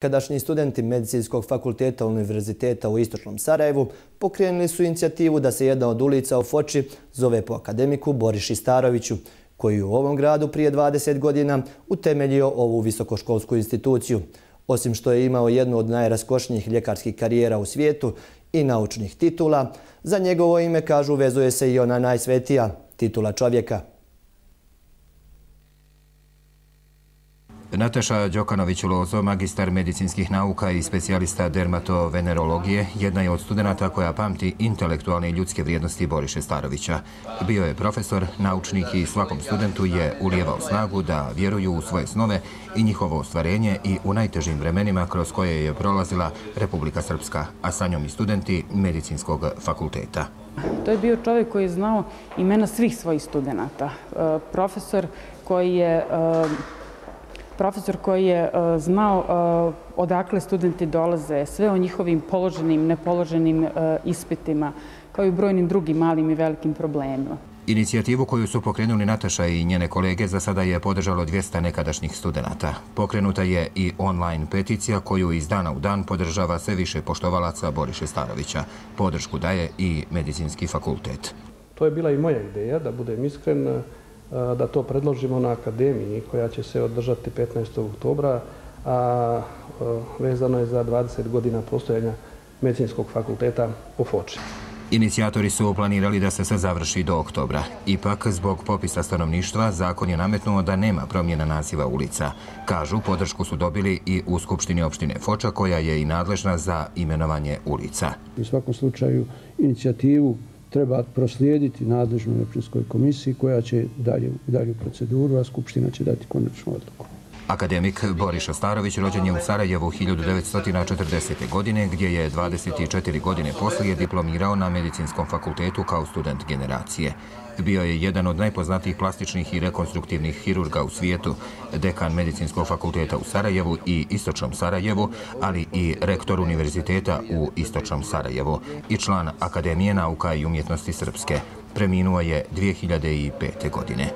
Nekadašnji studenti Medicinskog fakulteta Univerziteta u Istočnom Sarajevu pokrenuli su inicijativu da se jedna od ulica u Foči zove po akademiku Boriši Staroviću, koji je u ovom gradu prije 20 godina utemeljio ovu visokoškolsku instituciju. Osim što je imao jednu od najraskošnijih ljekarskih karijera u svijetu i naučnih titula, za njegovo ime, kažu, vezuje se i ona najsvetija, titula čovjeka. Nataša Đokanović-Lozo, magistar medicinskih nauka i specijalista dermatovenerologije, jedna je od studenata koja pamti intelektualne i ljudske vrijednosti Boriše Starovića. Bio je profesor, naučnik i svakom studentu je ulijevao snagu da vjeruju u svoje snove i njihovo ostvarenje i u najtežim vremenima kroz koje je prolazila Republika Srpska, a sa njom i studenti Medicinskog fakulteta. To je bio čovjek koji je znao imena svih svojih studenata. Profesor koji je znao odakle studenti dolaze, sve o njihovim položenim, nepoloženim ispitima, kao i brojnim drugim malim i velikim problemima. Inicijativu koju su pokrenuli Nataša i njene kolege za sada je podržalo 200 nekadašnjih studenata. Pokrenuta je i online peticija koju iz dana u dan podržava sve više poštovalaca Boriše Starovića. Podršku daje i Medicinski fakultet. To je bila i moja ideja, da budem iskren, da to predložimo na akademiji koja će se održati 15. oktobra, a vezano je za 20 godina postojanja Medicinskog fakulteta u Foči. Inicijatori su planirali da se sve završi do oktobra. Ipak, zbog popisa stanovništva, zakon je nametnuo da nema promjena naziva ulica. Kažu, podršku su dobili i u Skupštini opštine Foča, koja je i nadležna za imenovanje ulica. U svakom slučaju, inicijativu treba proslijediti nadležnoj općinskoj komisiji koja će dalju proceduru, a Skupština će dati konačnu odluku. Akademik Boriša Starović rođen je u Sarajevu 1940. godine, gdje je 24 godine poslije diplomirao na Medicinskom fakultetu kao student generacije. Bio je jedan od najpoznatijih plastičnih i rekonstruktivnih hirurga u svijetu, dekan Medicinskog fakulteta u Sarajevu i Istočnom Sarajevu, ali i rektor Univerziteta u Istočnom Sarajevu i član Akademije nauka i umjetnosti Srpske. Preminuo je 2005. godine.